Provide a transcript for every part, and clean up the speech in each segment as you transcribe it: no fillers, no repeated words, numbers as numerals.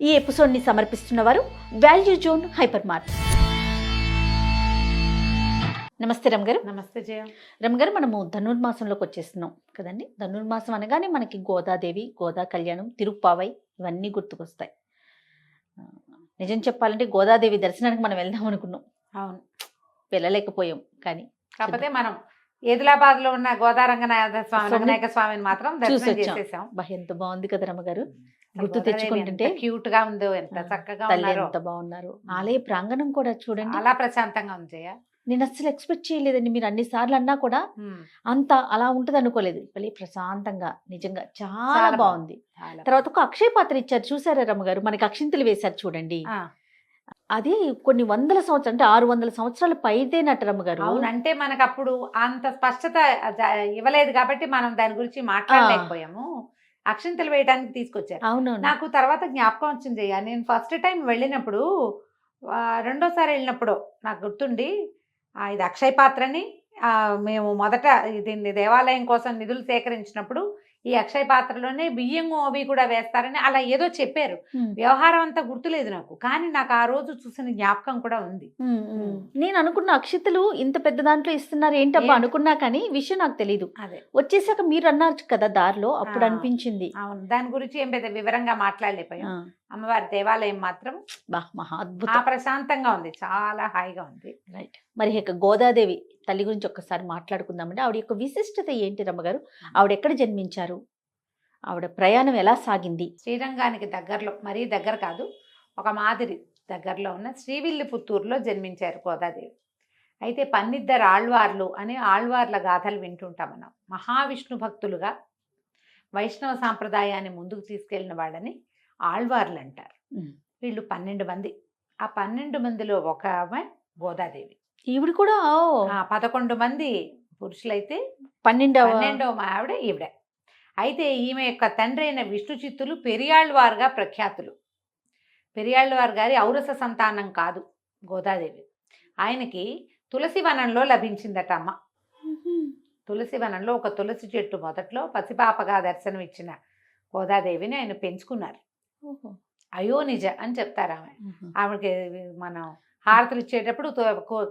ఈ ఎపిసోడ్ని సమర్పిస్తున్నవారు value zone hyper mart. నమస్తే రమగారు. నమస్తే జయ. రమగారు, మనము ధనుర్మాసంలోకి వచ్చేస్తున్నాం కదండి. ధనుర్మాసం అనగానే మనకి గోదాదేవి, గోదా కళ్యాణం, తిరుప్పావై ఇవన్నీ గుర్తుకొస్తాయి. నిజం చెప్పాలంటే గోదాదేవి దర్శనానికి మనం వెళ్దాం అనుకున్నాం. అవును, వెళ్ళలేకపోయాం. కానీ కాకపోతే మనం ఏదిలాబాద్ లో ఉన్న గోదారంగనాథ స్వామి వినాయక స్వామిని మాత్రం దర్శనం చేసేసాం. ఎంత బాగుంది కదా రమగారు. గుర్తు తెచ్చుకుంటుంటే క్యూట్ గా ఉంది, ఎంత చక్కగా తల్లి ఉన్నారో. ఎంత బాగున్నారు. ఆలయ ప్రాంగణం కూడా చూడండి, చాలా ప్రశాంతంగా ఉంది జయ. నేను అస్సలు ఎక్స్పెక్ట్ చేయలేదండి. మీరు అన్ని సార్లు అన్నా కూడా అంత అలా ఉంటది అనుకోలేదు. భలే ప్రశాంతంగా నిజంగా చాలా బాగుంది. తర్వాత ఒక అక్షయ పాత్ర ఇచ్చారు, చూసారా రమ్మగారు? మనకి అక్షింతలు వేశారు చూడండి. అది కొన్ని వందల సంవత్సరాలు, అంటే 600 సంవత్సరాల పైదేనట రమ్మగారు. అవునంటే మనకు అప్పుడు అంత స్పష్టత ఇవ్వలేదు కాబట్టి మనం దాని గురించి మాట్లాడలేకపోయాము. అక్షింతలు వేయడానికి తీసుకొచ్చారు. అవును, నాకు తర్వాత జ్ఞాపకం వచ్చింది జయ. నేను ఫస్ట్ టైం వెళ్ళినప్పుడు, రెండోసారి వెళ్ళినప్పుడు నాకు గుర్తుండి, ఇది అక్షయ పాత్రని మేము మొదట దీన్ని దేవాలయం కోసం నిధులు సేకరించినప్పుడు ఈ అక్షయ పాత్రలోనే బియ్యం అవి కూడా వేస్తారని అలా ఏదో చెప్పారు. వ్యవహారం అంతా గుర్తులేదు నాకు, కానీ నాకు ఆ రోజు చూసిన జ్ఞాపకం కూడా ఉంది. నేను అనుకున్న అక్షితలు ఇంత పెద్ద దాంట్లో ఇస్తున్నారు ఏంటబ్బా అనుకున్నా, కానీ విషయం నాకు తెలీదు. అదే వచ్చేసాక మీరు అన్నారు కదా దారిలో, అప్పుడు అనిపించింది. అవును, దాని గురించి ఏం పెద్ద వివరంగా మాట్లాడలేకపోయాం. అమ్మవారి దేవాలయం మాత్రం మహా అద్భుతం, ప్రశాంతంగా ఉంది, చాలా హాయిగా ఉంది. రైట్. మరి ఇక గోదాదేవి తల్లి గురించి ఒక్కసారి మాట్లాడుకుందామండి. ఆవిడ యొక్క విశిష్టత ఏంటి రమ్మగారు? ఆవిడ ఎక్కడ జన్మించారు? ఆవిడ ప్రయాణం ఎలా సాగింది? శ్రీరంగానికి దగ్గరలో, మరీ దగ్గర కాదు, ఒక మాదిరి దగ్గరలో ఉన్న శ్రీవిల్లిపుత్తూరులో జన్మించారు గోదాదేవి. అయితే పన్నిద్దరు ఆళ్వార్లు అని ఆళ్వార్ల గాథలు వింటుంటాం మనం. మహావిష్ణు భక్తులుగా వైష్ణవ సాంప్రదాయాన్ని ముందుకు తీసుకెళ్లిన వాళ్ళని ఆళ్వార్లు అంటారు. వీళ్ళు 12 మంది. ఆ 12 మందిలో ఒక ఆమె గోదాదేవి. ఈవిడ కూడా 11 మంది పురుషులైతే 12వ ఆవిడ ఈవిడ. అయితే ఈమె యొక్క తండ్రి అయిన విష్ణు చిత్తులు పెరియాళ్వారుగా ప్రఖ్యాతులు. పెరియాళ్వారు గారి ఔరస సంతానం కాదు గోదాదేవి. ఆయనకి తులసి వనంలో లభించిందట అమ్మ. తులసి వనంలో ఒక తులసి చెట్టు మొదట్లో పసిపాపగా దర్శనం ఇచ్చిన గోదాదేవిని ఆయన పెంచుకున్నారు. అయోనిజ అని చెప్తారు ఆమె. ఆవిడకి మనం హారతులు ఇచ్చేటప్పుడు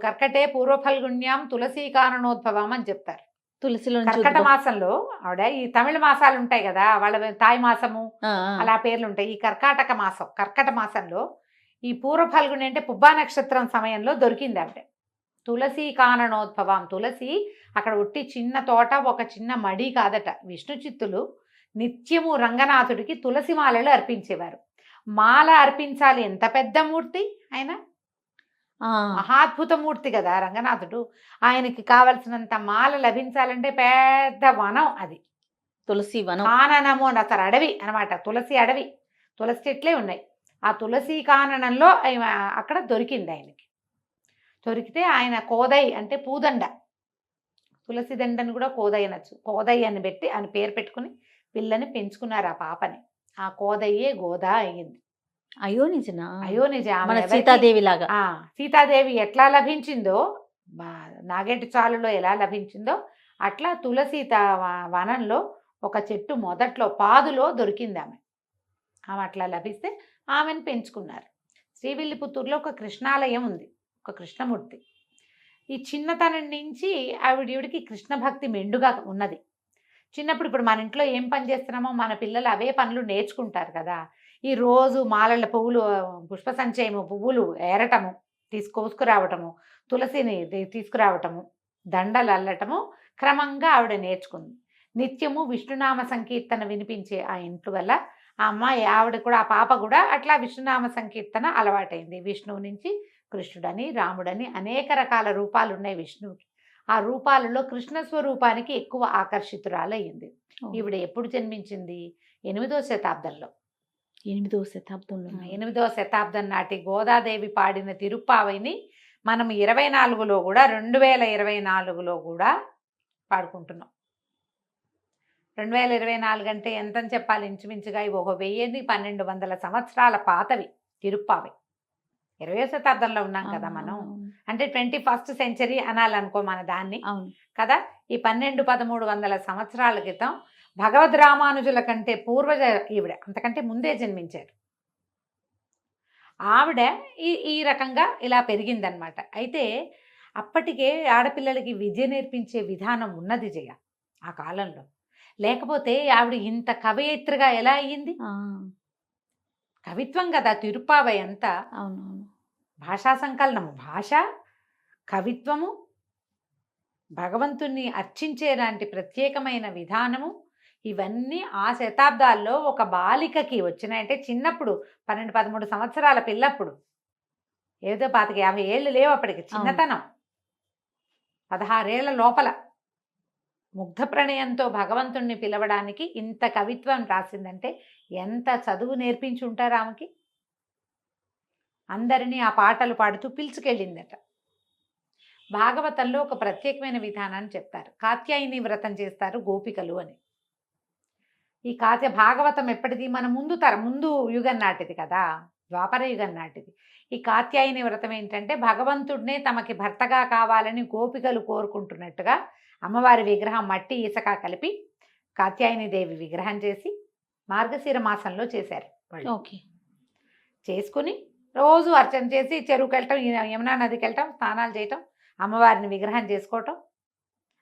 కర్కటే పూర్వఫల్గుణ్యాం తులసీ కారణోద్భవం అని చెప్తారు. తులసిలో కర్కట మాసంలో ఆవిడ, ఈ తమిళ మాసాలు ఉంటాయి కదా, వాళ్ళ తాయి మాసము అలా పేర్లు ఉంటాయి. ఈ కర్కట మాసంలో ఈ పూర్వఫల్గుణి అంటే పుబ్బా నక్షత్రం సమయంలో దొరికింది ఆవిడ. తులసీ కారణోద్భవం. తులసి అక్కడ ఒట్టి చిన్న తోట, ఒక చిన్న మడి కాదట. విష్ణు చిత్తులు నిత్యము రంగనాథుడికి తులసి మాలలు అర్పించేవారు. మాల అర్పించాలి, ఎంత పెద్ద మూర్తి ఆయన, మహాద్భుత మూర్తి కదా రంగనాథుడు. ఆయనకి కావలసినంత మాల లభించాలంటే పెద్ద వనం అది, తులసి వనం. కాననము అసలు అడవి అనమాట, తులసి అడవి, తులసి చెట్లే ఉన్నాయి. ఆ తులసి కాననంలో అక్కడ దొరికింది ఆయనకి. దొరికితే ఆయన కోదై అంటే పూదండ, తులసి దండని కూడా కోదై అనొచ్చు. కోదై అని పెట్టి ఆయన పేరు పెట్టుకుని పిల్లని పెంచుకున్నారు ఆ పాపని. ఆ కోదయ్యే గోదా అయ్యింది. అయోనిజ. మన సీతాదేవి లాగా. సీతాదేవి ఎట్లా లభించిందో, నాగేటి చాలులో ఎలా లభించిందో అట్లా తులసి వనంలో ఒక చెట్టు మొదట్లో పాదులో దొరికింది ఆమె. అట్లా లభిస్తే ఆమెను పెంచుకున్నారు. శ్రీవిల్లిపుత్తూరులో ఒక కృష్ణాలయం ఉంది, ఒక కృష్ణమూర్తి. ఈ చిన్నతనం నుంచి ఈవిడికి కృష్ణ భక్తి మెండుగా ఉన్నది. చిన్నప్పుడు, ఇప్పుడు మన ఇంట్లో ఏం పని చేస్తున్నామో మన పిల్లలు అవే పనులు నేర్చుకుంటారు కదా. ఈ రోజు మాలల పువ్వులు, పుష్ప సంచయము పువ్వులు ఏరటము, కోసుకురావటము, తులసిని తీసుకురావటము, దండలు అల్లటము క్రమంగా ఆవిడ నేర్చుకుంది. నిత్యము విష్ణునామ సంకీర్తన వినిపించే ఆ ఇంట్లో వల్ల ఆ అమ్మాయి, ఆవిడ కూడా, ఆ పాప కూడా అట్లా విష్ణునామ సంకీర్తన అలవాటైంది. విష్ణువు నుంచి కృష్ణుడని, రాముడని అనేక రకాల రూపాలు ఉన్నాయి విష్ణువుకి. ఆ రూపాలలో కృష్ణ స్వరూపానికి ఎక్కువ ఆకర్షితురాలయ్యింది. ఈవిడ ఎప్పుడు జన్మించింది? 8వ శతాబ్దంలో. 8వ శతాబ్దం నాటి గోదాదేవి పాడిన తిరుప్పావైని మనం 24లో కూడా, 2024లో కూడా పాడుకుంటున్నాం. 2024 అంటే ఎంతని చెప్పాలి? ఇంచుమించుగా ఇవి 1200 సంవత్సరాల పాతవి తిరుప్పావై. 20వ శతాబ్దంలో ఉన్నాం కదా మనం, అంటే 21st సెంచరీ అనాలనుకో మన దాన్ని కదా. ఈ 1200-1300 సంవత్సరాల క్రితం భగవద్ రామానుజుల కంటే పూర్వజ ఈవిడ, అంతకంటే ముందే జన్మించారు. ఆవిడ ఈ ఈ రకంగా ఇలా పెరిగిందనమాట. అయితే అప్పటికే ఆడపిల్లలకి విద్య నేర్పించే విధానం ఉన్నది జయ ఆ కాలంలో. లేకపోతే ఆవిడ ఇంత కవయిత్రిగా ఎలా అయ్యింది? కవిత్వం కదా తిరుప్పావై అంతా. అవునవును. భాషా సంకలనము, భాష, కవిత్వము, భగవంతుణ్ణి అర్చించేలాంటి ప్రత్యేకమైన విధానము, ఇవన్నీ ఆ శతాబ్దాల్లో ఒక బాలికకి వచ్చినాయంటే చిన్నప్పుడు 12-13 సంవత్సరాల పిల్లప్పుడు, ఏదో 25-50 ఏళ్ళు లేవు అప్పటికి, చిన్నతనం, 16 ఏళ్ల లోపల ముగ్ధ ప్రణయంతో భగవంతుణ్ణి పిలవడానికి ఇంత కవిత్వం రాసిందంటే ఎంత చదువు నేర్పించి ఉంటారు ఆమెకి. అందరినీ ఆ పాటలు పాడుతూ పిలుచుకెళ్ళిందట. భాగవతంలో ఒక ప్రత్యేకమైన విధానాన్ని చెప్తారు. కాత్యాయని వ్రతం చేస్తారు గోపికలు అని. ఈ భాగవతం ఎప్పటిది? మన ముందు యుగం నాటిది కదా, ద్వాపర యుగం నాటిది. ఈ కాత్యాయని వ్రతం ఏంటంటే భగవంతుడినే తమకి భర్తగా కావాలని గోపికలు కోరుకుంటున్నట్టుగా అమ్మవారి విగ్రహం మట్టి ఇసక కలిపి కాత్యాయని దేవి విగ్రహం చేసి మార్గశిర మాసంలో చేశారు వాళ్ళు. ఓకే. చేసుకుని రోజు అర్చన చేసి చెరువుకి వెళ్ళటం, యమునా నదికి వెళ్ళటం, స్నానాలు చేయటం, అమ్మవారిని విగ్రహం చేసుకోవటం,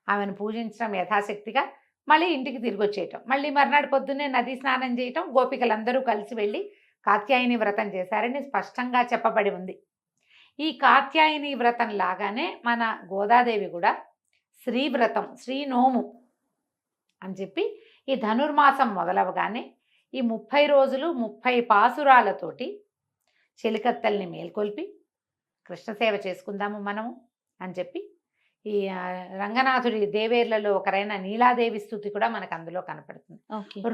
ఆమెను పూజించడం యథాశక్తిగా, మళ్ళీ ఇంటికి తిరిగి వచ్చేయటం, మళ్ళీ మర్నాడు పొద్దున్నే నది స్నానం చేయటం, గోపికలందరూ కలిసి వెళ్ళి కాత్యాయని వ్రతం చేశారని స్పష్టంగా చెప్పబడి ఉంది. ఈ కాత్యాయని వ్రతం లాగానే మన గోదాదేవి కూడా శ్రీవ్రతం, శ్రీనోము అని చెప్పి ఈ ధనుర్మాసం మొదలవగానే ఈ 30 రోజులు 30 పాసురాలతోటి చెలికత్తల్ని మేల్కొల్పి కృష్ణసేవ చేసుకుందాము మనము అని చెప్పి ఈ రంగనాథుడి దేవేర్లలో ఒకరైన నీలాదేవి స్థుతి కూడా మనకు అందులో కనపడుతుంది.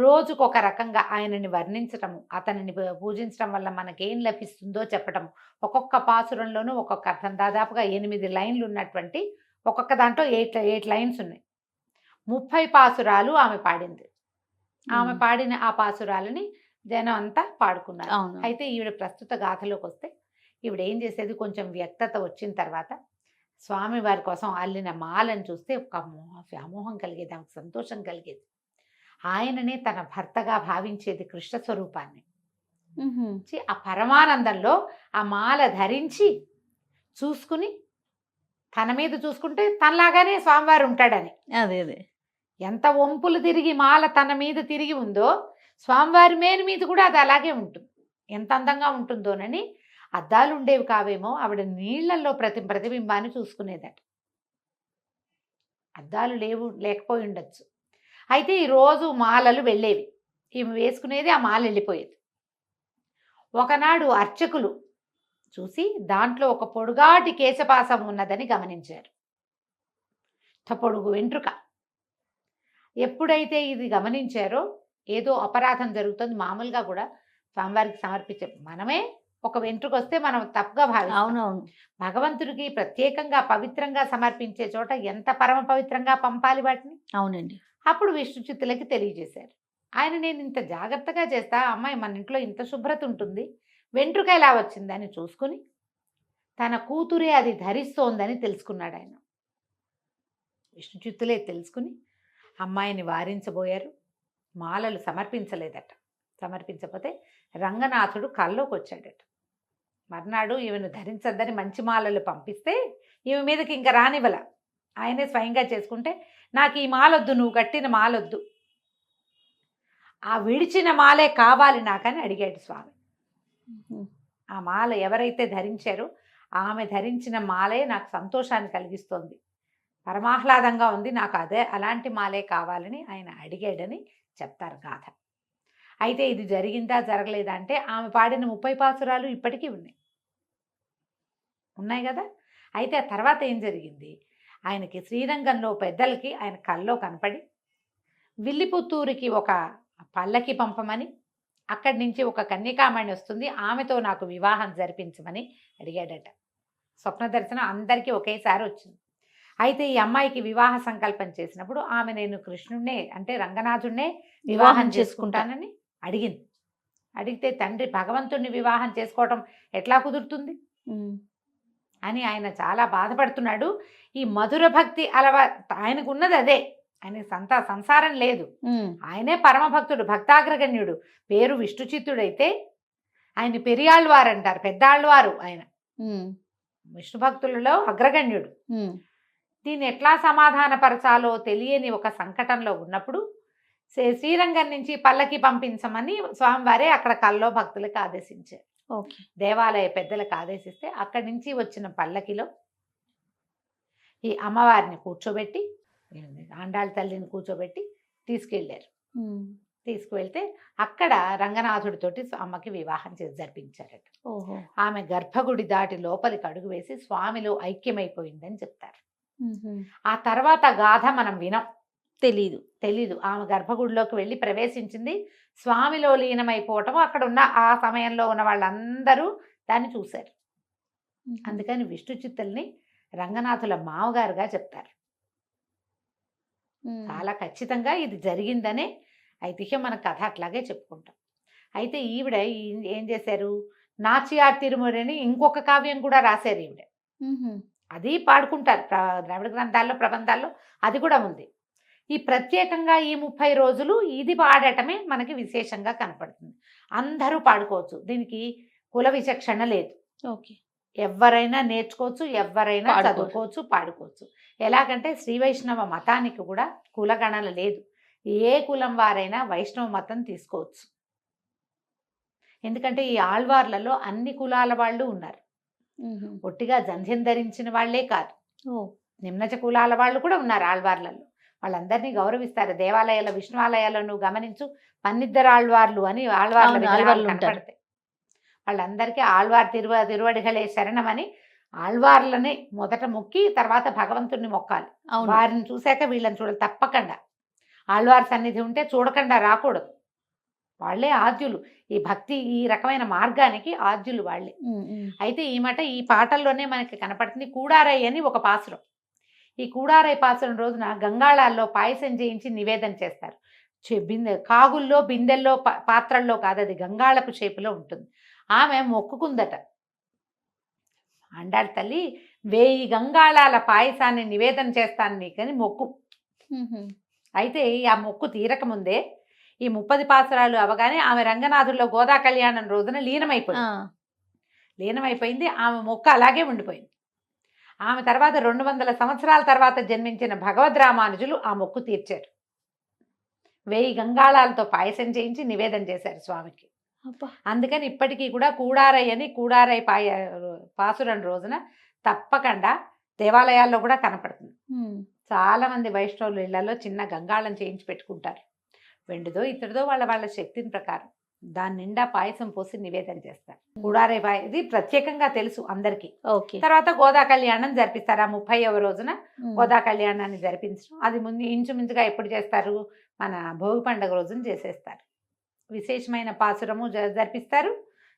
రోజుకు ఒక రకంగా ఆయనని వర్ణించటము, అతనిని పూజించడం వల్ల మనకేం లభిస్తుందో చెప్పటము, ఒక్కొక్క పాసురంలోనూ ఒక్కొక్క అర్థం, దాదాపుగా 8 లైన్లు ఉన్నటువంటి ఒక్కొక్క దాంట్లో 8 లైన్స్ ఉన్నాయి. 30 పాసురాలు ఆమె పాడింది. ఆమె పాడిన ఆ పాసురాలని జనం అంతా పాడుకున్నారు. అయితే ఈవిడ ప్రస్తుత గాథలోకి వస్తే ఈవిడ ఏం చేసేది, కొంచెం వ్యక్తత వచ్చిన తర్వాత స్వామి వారి కోసం అల్లిన మాలను చూస్తే ఒక వ్యామోహం కలిగేది, ఆమెకు సంతోషం కలిగేది. ఆయననే తన భర్తగా భావించేది కృష్ణ స్వరూపాన్ని. ఆ పరమానందంలో ఆ మాల ధరించి చూసుకుని తన మీద చూసుకుంటే తనలాగానే స్వామివారు ఉంటాడని. అదే అదే ఎంత వంపులు తిరిగి మాల తన మీద తిరిగి ఉందో స్వామివారి మేలు మీద కూడా అది అలాగే ఉంటుంది. ఎంత అందంగా ఉంటుందోనని అద్దాలు ఉండేవి కావేమో, ఆవిడ నీళ్లలో ప్రతిబింబాన్ని చూసుకునేదట. అద్దాలు లేకపోయి ఉండొచ్చు. అయితే ఈరోజు మాలలు వెళ్ళేవి, ఈమె వేసుకునేది, ఆ మాల వెళ్ళిపోయేది. ఒకనాడు అర్చకులు చూసి దాంట్లో ఒక పొడుగాటి కేశపాసం ఉన్నదని గమనించారు. పొడుగు వెంట్రుక. ఎప్పుడైతే ఇది గమనించారో ఏదో అపరాధం జరుగుతుంది. మామూలుగా కూడా స్వామివారికి సమర్పించే మనమే ఒక వెంట్రుక వస్తే మనం తప్పుగా భావిస్తాం. అవునవును. భగవంతుడికి ప్రత్యేకంగా పవిత్రంగా సమర్పించే చోట ఎంత పరమ పవిత్రంగా పంపాలి వాటిని. అవునండి. అప్పుడు విష్ణుచిత్తులకి తెలియజేశారు. ఆయన, నేను ఇంత జాగ్రత్తగా చేస్తా, అమ్మాయి మన ఇంట్లో ఇంత శుభ్రత ఉంటుంది, వెంట్రుక ఎలా వచ్చిందని చూసుకుని తన కూతురే అది ధరిస్తోందని తెలుసుకున్నాడు ఆయన. విష్ణుచిత్తులే తెలుసుకుని అమ్మాయిని వారించబోయారు. మాలలు సమర్పించలేదట. సమర్పించకపోతే రంగనాథుడు కల్లోకి వచ్చాడట. మర్నాడు ఈమెను ధరించద్దని మంచి మాలలు పంపిస్తే ఈమె మీదకి ఇంకా రానివ్వల. ఆయనే స్వయంగా చేసుకుంటే, నాకు ఈ మాలొద్దు, నువ్వు కట్టిన మాలొద్దు, ఆ విడిచిన మాలే కావాలి నాకని అడిగాడు స్వామి. ఆ మాల ఎవరైతే ధరించారో ఆమె ధరించిన మాలే నాకు సంతోషాన్ని కలిగిస్తోంది, పరమాహ్లాదంగా ఉంది, నాకు అదే అలాంటి మాలే కావాలని ఆయన అడిగాడని చెప్తారు గాథ. అయితే ఇది జరిగిందా జరగలేదా అంటే ఆమె పాడిన 30 పాసురాలు ఇప్పటికీ ఉన్నాయి కదా. అయితే ఆ తర్వాత ఏం జరిగింది, ఆయనకి శ్రీరంగంలో పెద్దలకి ఆయన కల్లో కనపడి విల్లిపుత్తూరుకి ఒక పల్లకి పంపమని, అక్కడి నుంచి ఒక కన్యకామణి వస్తుంది, ఆమెతో నాకు వివాహం జరిపించమని అడిగాడట. స్వప్న దర్శనం అందరికీ ఒకేసారి వచ్చింది. అయితే ఈ అమ్మాయికి వివాహ సంకల్పం చేసినప్పుడు ఆమె, నేను కృష్ణుడినే అంటే రంగనాథుడినే వివాహం చేసుకుంటానని అడిగింది. అడిగితే తండ్రి భగవంతుడిని వివాహం చేసుకోవటం ఎట్లా కుదురుతుంది అని ఆయన చాలా బాధపడుతున్నాడు. ఈ మధుర భక్తి ఆయనకు ఉన్నది అదే, ఆయన సంసారం లేదు, ఆయనే పరమభక్తుడు, భక్తాగ్రగణ్యుడు, పేరు విష్ణుచిత్తుడైతే ఆయన పెరియాళ్ళవారు అంటారు, పెద్దాళ్ళవారు ఆయన, ఉమ్, విష్ణు భక్తులలో అగ్రగణ్యుడు. ఉమ్, దీన్ని ఎట్లా సమాధానపరచాలో తెలియని ఒక సంకటంలో ఉన్నప్పుడు శ్రీరంగం నుంచి పల్లకి పంపించమని స్వామివారే అక్కడ కల్లో భక్తులకు ఆదేశించారు. ఓకే. దేవాలయ పెద్దలకు ఆదేశిస్తే అక్కడి నుంచి వచ్చిన పల్లకిలో ఈ అమ్మవారిని కూర్చోబెట్టి, ఆండాళ్ళ తల్లిని కూర్చోబెట్టి తీసుకెళ్ళారు. ఉమ్, తీసుకువెళ్తే అక్కడ రంగనాథుడితోటి అమ్మకి వివాహం చేసి జరిపించారట. ఓహో. ఆమె గర్భగుడి దాటి లోపలికి అడుగు వేసి స్వామిలో ఐక్యమైపోయిందని చెప్తారు. ఉహుం. ఆ తర్వాత గాథ మనం వినం, తెలీదు. ఆమె గర్భగుడిలోకి వెళ్ళి ప్రవేశించింది, స్వామిలో లీనమైపోవటం అక్కడ ఉన్న ఆ సమయంలో ఉన్న వాళ్ళందరూ దాన్ని చూశారు. ఉహుం. అందుకని విష్ణు చిత్తుల్ని రంగనాథుల మామగారుగా చెప్తారు. ఉమ్, చాలా ఖచ్చితంగా ఇది జరిగిందనే ఐతిహ్యం, మన కథ అట్లాగే చెప్పుకుంటాం. అయితే ఈవిడ ఏం చేశారు, నాచియార్ తిరుమలని ఇంకొక కావ్యం కూడా రాశారు ఈవిడ. ఉహుం. అది పాడుకుంటారు ద్రావిడ గ్రంథాల్లో, ప్రబంధాల్లో అది కూడా ఉంది. ఈ ప్రత్యేకంగా ఈ 30 రోజులు ఇది పాడటమే మనకి విశేషంగా కనపడుతుంది. అందరూ పాడుకోవచ్చు, దీనికి కుల విచక్షణ లేదు. ఓకే. ఎవరైనా నేర్చుకోవచ్చు, ఎవరైనా పాడుకోవచ్చు. చదువుకోవచ్చు, పాడుకోవచ్చు. ఎలాగంటే శ్రీ వైష్ణవ మతానికి కూడా కులగణన లేదు, ఏ కులం వారైనా వైష్ణవ మతం తీసుకోవచ్చు. ఎందుకంటే ఈ ఆళ్వార్లలో అన్ని కులాల వాళ్ళు ఉన్నారు, ఉహుం. ఒట్టిగా జంధ్యం ధరించిన వాళ్లే కాదు, ఓ. నిమ్నచ కులాల వాళ్ళు కూడా ఉన్నారు ఆళ్వార్లలో. వాళ్ళందరినీ గౌరవిస్తారు. దేవాలయాల విష్ణువాలయాల్లో నువ్వు గమనించు, పన్నిద్దరు ఆళ్వార్లు అని ఆళ్వార్ల అవును, విగ్రహాలు ఆళ్వార్లు ఉంటారు. కనపడతాయి. వాళ్ళందరికీ ఆళ్వార్ తిరువడిగలే శరణమని ఆళ్వార్లని మొదట మొక్కి తర్వాత భగవంతుడిని మొక్కాలి. అవును. వారిని చూశాక వీళ్ళని చూడాలి తప్పకుండా. ఆళ్వార్ సన్నిధి ఉంటే చూడకుండా రాకూడదు. వాళ్ళే ఆద్యులు, ఈ భక్తి ఈ రకమైన మార్గానికి ఆద్యులు వాళ్ళే. ఉమ్, ఉమ్. అయితే ఈ మాట ఈ పాటల్లోనే మనకి కనపడుతుంది. కూడారై అని ఒక పాసురం. ఈ కూడారై పాసురం రోజున గంగాళాల్లో పాయసం చేయించి నివేదన చేస్తారు. కాగుల్లో, బిందెల్లో, పాత్రల్లో కాదు, అది గంగాళపు షేపులో ఉంటుంది. ఆమె మొక్కుకుందట, అండాళ్ళ తల్లి 1000 గంగాళాల పాయసాన్ని నివేదన చేస్తాను నీకని మొక్కు. ఉహుం. అయితే ఆ మొక్కు తీరకముందే ఈ 30 పాసురాలు అవగానే ఆమె రంగనాథుల్లో గోదా కళ్యాణం రోజున లీనమైపోయింది. ఆమె మొక్కు అలాగే ఉండిపోయింది. ఆమె తర్వాత 200 సంవత్సరాల తర్వాత జన్మించిన భగవద్ రామానుజులు ఆ మొక్కు తీర్చారు. 1000 గంగాళాలతో పాయసం చేయించి నివేదన చేశారు స్వామికి. అబ్బా. అందుకని ఇప్పటికీ కూడా కూడారై అని కూడారై పాసురం రోజున తప్పకుండా దేవాలయాల్లో కూడా కనపడుతుంది. ఉమ్. చాలా మంది వైష్ణవులు ఇళ్లలో చిన్న గంగాళం చేయించి పెట్టుకుంటారు. వెండిదో ఇతడిదో వాళ్ళ శక్తిని ప్రకారం దాని నిండా పాయసం పోసి నివేదన చేస్తారు. కూడారై ఇది ప్రత్యేకంగా తెలుసు అందరికీ. ఓకే. తర్వాత గోదా కళ్యాణం జరిపిస్తారు. ఆ 30వ రోజున ఉమ్. గోదా కళ్యాణాన్ని జరిపించడం, అది ముందు ఇంచుమించుగా ఎప్పుడు చేస్తారు, మన భోగి పండుగ రోజున చేసేస్తారు. విశేషమైన పాసురము జరిపిస్తారు,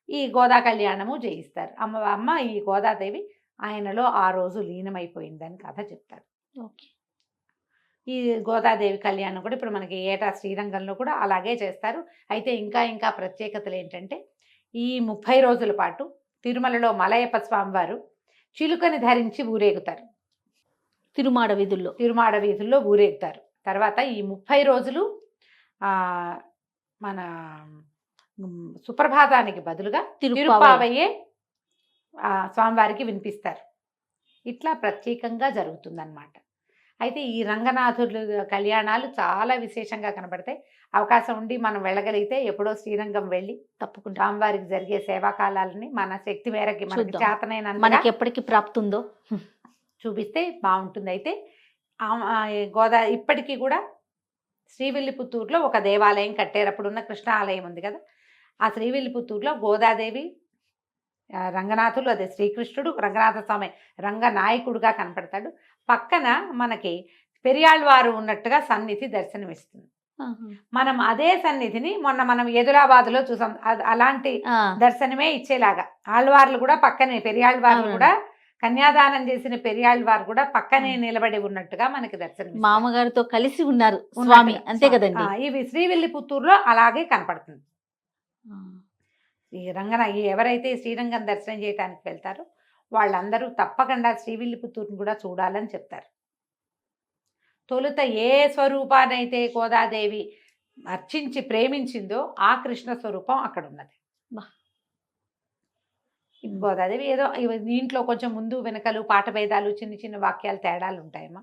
ఈ గోదా కళ్యాణము చేయిస్తారు. అమ్మ ఈ గోదాదేవి ఆయనలో ఆ రోజు లీనమైపోయిందని కథ చెప్తారు. ఓకే. ఈ గోదాదేవి కళ్యాణం కూడా ఇప్పుడు మనకి ఏటా శ్రీరంగంలో కూడా అలాగే చేస్తారు. అయితే ఇంకా ప్రత్యేకతలు ఏంటంటే, ఈ 30 రోజుల పాటు తిరుమలలో మలయప్ప స్వామివారు చిలుకని ధరించి ఊరేగుతారు. తిరుమాడ వీధుల్లో ఊరేగుతారు. తర్వాత ఈ 30 రోజులు మన సుప్రభాతానికి బదులుగా తిరుప్పావయ్యే స్వామివారికి వినిపిస్తారు. ఇట్లా ప్రత్యేకంగా జరుగుతుందన్నమాట. అయితే ఈ రంగనాథుల కళ్యాణాలు చాలా విశేషంగా కనబడతాయి. అవకాశం ఉండి మనం వెళ్ళగలిగితే ఎప్పుడో శ్రీరంగం వెళ్ళి తప్పకుండా స్వామివారికి జరిగే సేవాకాలాలని మన శక్తి మేరకి మనకి చేతనైనంత మనకి ఎప్పటికి ప్రాప్తుందో చూపిస్తే బాగుంటుంది. అయితే గోదా ఇప్పటికీ కూడా శ్రీవిల్లిపుత్తూరులో ఒక దేవాలయం కట్టారు. అప్పుడున్న కృష్ణ ఆలయం ఉంది కదా, ఆ శ్రీవిల్లిపుత్తూరులో గోదాదేవి, రంగనాథులు, అదే శ్రీకృష్ణుడు, రంగనాథ స్వామి రంగనాయకుడుగా కనపడతాడు. పక్కన మనకి పెరియాళ్వారు ఉన్నట్టుగా సన్నిధి దర్శనమిస్తుంది. మనం అదే సన్నిధిని మనం ఎదురాబాద్లో చూసాం, అలాంటి దర్శనమే ఇచ్చేలాగా ఆళ్వార్లు కూడా పక్కనే, పెరియాళ్వార్లు కూడా కన్యాదానం చేసిన పెరియాళ్వారు కూడా పక్కనే నిలబడి ఉన్నట్టుగా మనకి దర్శనం, మామగారితో కలిసి ఉన్నారు స్వామి, అంతే కదండి. ఇవి శ్రీవిల్లిపుత్తూరులో అలాగే కనపడుతుంది. ఈ ఎవరైతే శ్రీరంగం దర్శనం చేయడానికి వెళ్తారో వాళ్ళందరూ తప్పకుండా శ్రీవిల్లిపుత్తూరుని కూడా చూడాలని చెప్తారు. తొలుత ఏ స్వరూపానైతే గోదాదేవి అర్చించి ప్రేమించిందో ఆ కృష్ణ స్వరూపం అక్కడ ఉన్నది. గోదాదేవి ఏదో దీంట్లో కొంచెం ముందు వెనకలు పాట భేదాలు చిన్న చిన్న వాక్యాలు తేడాలు ఉంటాయమ్మా.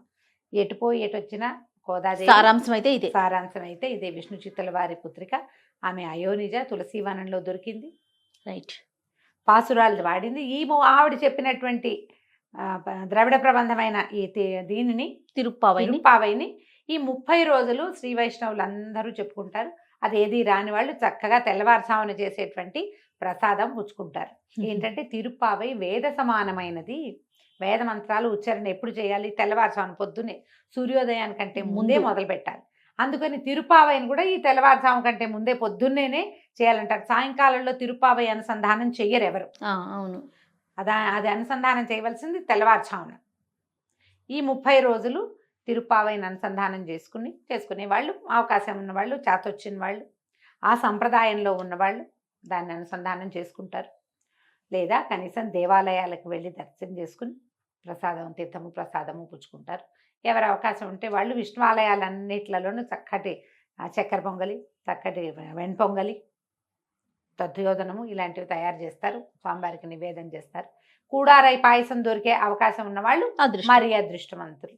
ఎటుపోయి ఎటు వచ్చినా గోదాదేవి సారాంశం అయితే ఇదే. సారాంశం అయితే ఇదే. విష్ణు చిత్తుల వారి పుత్రిక, ఆమె అయోనిజ, తులసీవనంలో దొరికింది, రైట్. పాసురాలు వాడింది. ఆవిడ చెప్పినటువంటి ద్రవిడ ప్రబంధమైన దీనిని తిరుప్పావైని ఈ 30 రోజులు శ్రీ వైష్ణవులు అందరూ చెప్పుకుంటారు. అదేది రాని వాళ్ళు చక్కగా తెల్లవారుజామున చేసేటువంటి ప్రసాదం పుచ్చుకుంటారు. ఏంటంటే తిరుప్పావై వేద సమానమైనది. వేద మంత్రాలు ఉచ్చారణ ఎప్పుడు చేయాలి? తెల్లవారుజామున పొద్దున్నే సూర్యోదయానికంటే ముందే మొదలు పెట్టాలి. అందుకని తిరుప్పావైని కూడా ఈ తెల్లవారుజాము కంటే ముందే పొద్దున్నేనే చేయాలంటారు. సాయంకాలంలో తిరుప్పావై అనుసంధానం చెయ్యరు ఎవరు. అవును, అది అనుసంధానం చేయవలసింది తెల్లవారుజామున. ఈ 30 రోజులు తిరుప్పావైని అనుసంధానం చేసుకునే వాళ్ళు, అవకాశం ఉన్నవాళ్ళు, చేతొచ్చిన వాళ్ళు, ఆ సంప్రదాయంలో ఉన్నవాళ్ళు దాన్ని అనుసంధానం చేసుకుంటారు. లేదా కనీసం దేవాలయాలకు వెళ్ళి దర్శనం చేసుకుని తీర్థము ప్రసాదము పుచ్చుకుంటారు. ఎవరి అవకాశం ఉంటే వాళ్ళు విష్ణు ఆలయాలన్నిట్లలోనూ చక్కటి చక్కెర పొంగలి, చక్కటి వెణ్పొంగలి, దధ్యోదనము ఇలాంటివి తయారు చేస్తారు. స్వామివారికి నివేదన చేస్తారు. కూడారై పాయసం దొరికే అవకాశం ఉన్నవాళ్ళు మరీ అదృష్టవంతులు.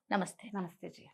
నమస్తే. నమస్తే జయ.